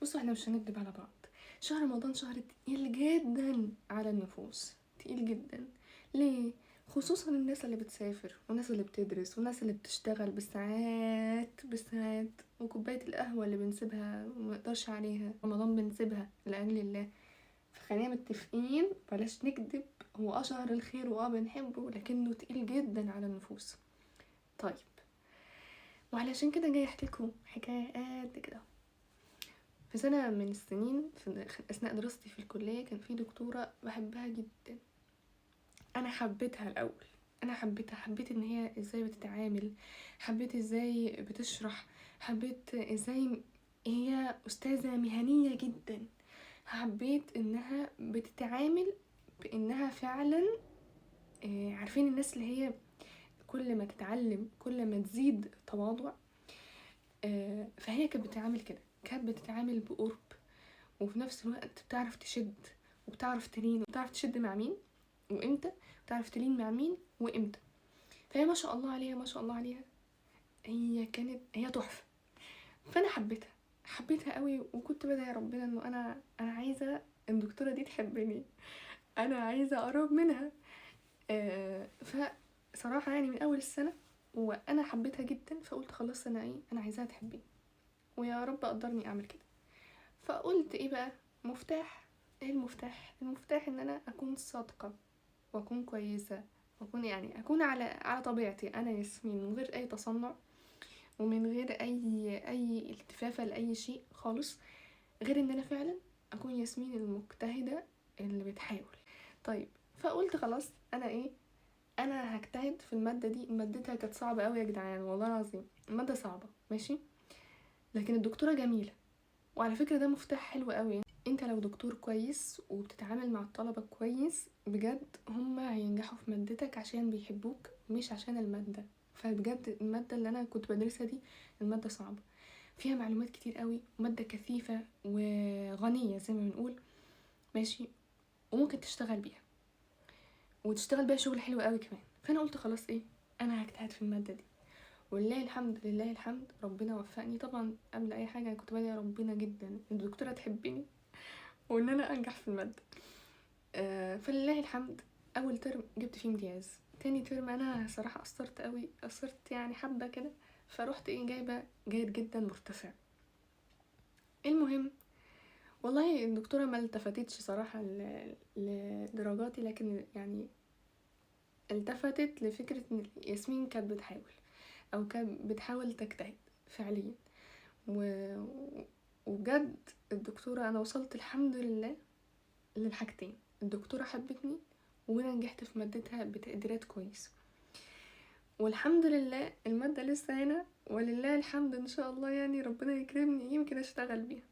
بصوا احنا مش هنكدب على بعض، شهر رمضان شهر تقيل جدا على النفوس، تقيل جدا. ليه؟ خصوصا الناس اللي بتسافر والناس اللي بتدرس والناس اللي بتشتغل بالساعات وكوباية القهوة اللي بنسيبها ومنقدرش عليها، رمضان بنسيبها لأجل الله. فخلينا متفقين بلاش نكدب، هو شهر الخير بنحبه، لكنه تقيل جدا على النفوس. طيب، وعلشان كده جاي احكيلكوا حكاية قد كده. في سنة من السنين في أثناء دراستي في الكلية كان في دكتورة بحبها جدا. أنا حبيتها الأول، حبيت إن هي إزاي بتتعامل، حبيت إزاي بتشرح، حبيت إزاي هي أستاذة مهنية جدا، حبيت إنها بتتعامل بإنها فعلا عارفين الناس اللي هي كل ما تتعلم كل ما تزيد تواضع. فهي كانت بتتعامل كده، كانت بتتعامل بقرب، وفي نفس الوقت بتعرف تشد وبتعرف تلين، وبتعرف تشد مع مين وامتى، بتعرف تلين مع مين وامتى. فهي ما شاء الله عليها، ما شاء الله عليها، هي تحفة. فانا حبيتها قوي، وكنت بدعي ربنا انه انا عايزة الدكتورة دي تحبني، انا عايزة اقرب منها. فصراحة يعني من اول السنة وانا حبيتها جدا، فقلت خلاص انا عايزاها تحبني، ويا رب قدرني اعمل كده. فقلت ايه بقى مفتاح؟ ايه المفتاح ان انا اكون صادقة واكون كويسة، واكون يعني اكون على طبيعتي انا ياسمين، من غير اي تصنع ومن غير اي التفافة لاي شيء خالص، غير ان انا فعلا اكون ياسمين المجتهدة اللي بتحاول. طيب، فقلت خلاص انا هجتهد في المادة دي. مادتها كانت صعبة قوي يا جدعان، والله العظيم المادة صعبة ماشي، لكن الدكتورة جميلة. وعلى فكرة ده مفتاح حلو قوي، انت لو دكتور كويس وبتتعامل مع الطلبة كويس بجد هما هينجحوا في مادتك عشان بيحبوك مش عشان المادة. فبجد المادة اللي انا كنت بدرسها دي المادة صعبة، فيها معلومات كتير قوي، مادة كثيفة وغنية زي ما بنقول ماشي، وممكن تشتغل بيها وتشتغل بيها شغل حلو قوي كمان. فانا قلت خلاص انا هجتهد في المادة دي، ولله الحمد لله الحمد ربنا وفقني. طبعا قبل اي حاجه انا كنت بدعي ربنا جدا ان الدكتوره تحبني وان انا انجح في الماده. فلله الحمد اول ترم جبت فيه امتياز، تاني ترم انا صراحه قصرت يعني حبه كده، فروحت جايبه جيد جدا مرتفع. المهم والله الدكتوره ما التفتتش صراحه لدرجاتي، لكن يعني التفتت لفكره ان ياسمين كانت بتحاول او كانت بتحاول تجتهد فعليا. و... وبجد الدكتورة انا وصلت الحمد لله للحاجتين، الدكتورة حبتني وانا نجحت في مادتها بتقديرات كويس، والحمد لله المادة لسه هنا، ولله الحمد ان شاء الله يعني ربنا يكرمني يمكن اشتغل بيها.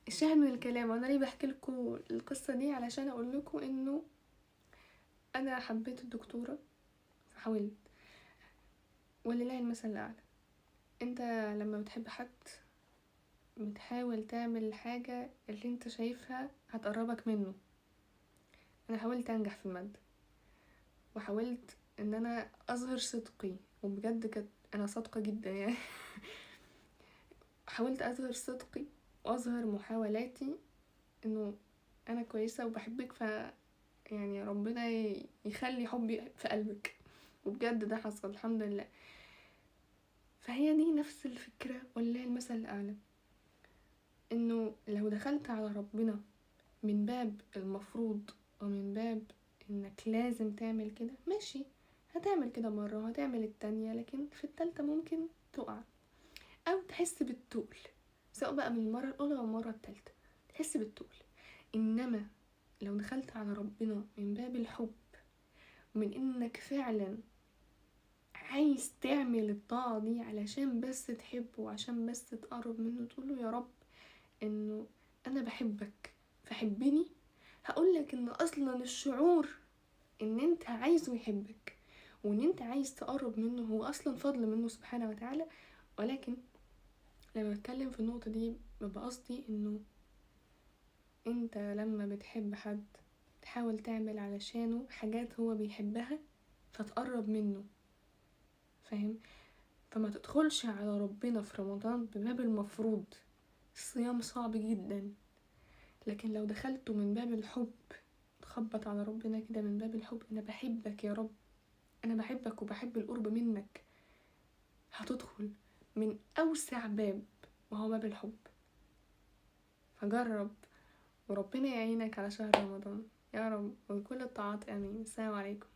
الشاهد من الكلام، وانا ليه بحكي لكم القصة دي؟ علشان اقول لكم انه انا حبيت الدكتورة فحاولت، ولله المثل الاعلى. انت لما بتحب حد بتحاول تعمل الحاجة اللي انت شايفها هتقربك منه. انا حاولت انجح في المادة، وحاولت ان انا اظهر صدقي، وبجد كانت انا صادقة جدا يعني حاولت اظهر صدقي واظهر محاولاتي انه انا كويسة وبحبك، يعني ربنا يخلي حبي في قلبك، وبجد ده حصل الحمد لله. فهي دي نفس الفكرة ولله المثل الاعلى، انه لو دخلت على ربنا من باب المفروض ومن باب انك لازم تعمل كده ماشي، هتعمل كده مرة وهتعمل التانية، لكن في التالتة ممكن تقع او تحس بالتقل، سواء بقى من المرة الاولى او المرة التالتة تحس بالتقل. انما لو دخلت على ربنا من باب الحب، من انك فعلا عايز تعمل الطاعة دي علشان بس تحبه وعشان بس تقرب منه، تقوله يا رب انه انا بحبك فحبني، هقولك ان اصلا الشعور ان انت عايزه يحبك وان انت عايز تقرب منه هو اصلا فضل منه سبحانه وتعالى. ولكن لما بتكلم في النقطة دي ببقى قصدي انه انت لما بتحب حد تحاول تعمل علشانه حاجات هو بيحبها فتقرب منه، فاهم؟ فما تدخلش على ربنا في رمضان بباب المفروض الصيام صعب جدا، لكن لو دخلته من باب الحب، تخبط على ربنا كده من باب الحب، انا بحبك يا رب، انا بحبك وبحب القرب منك، هتدخل من اوسع باب وهو باب الحب. فجرب، وربنا يعينك على شهر رمضان يا رب، وكل الطاعات امين. السلام عليكم.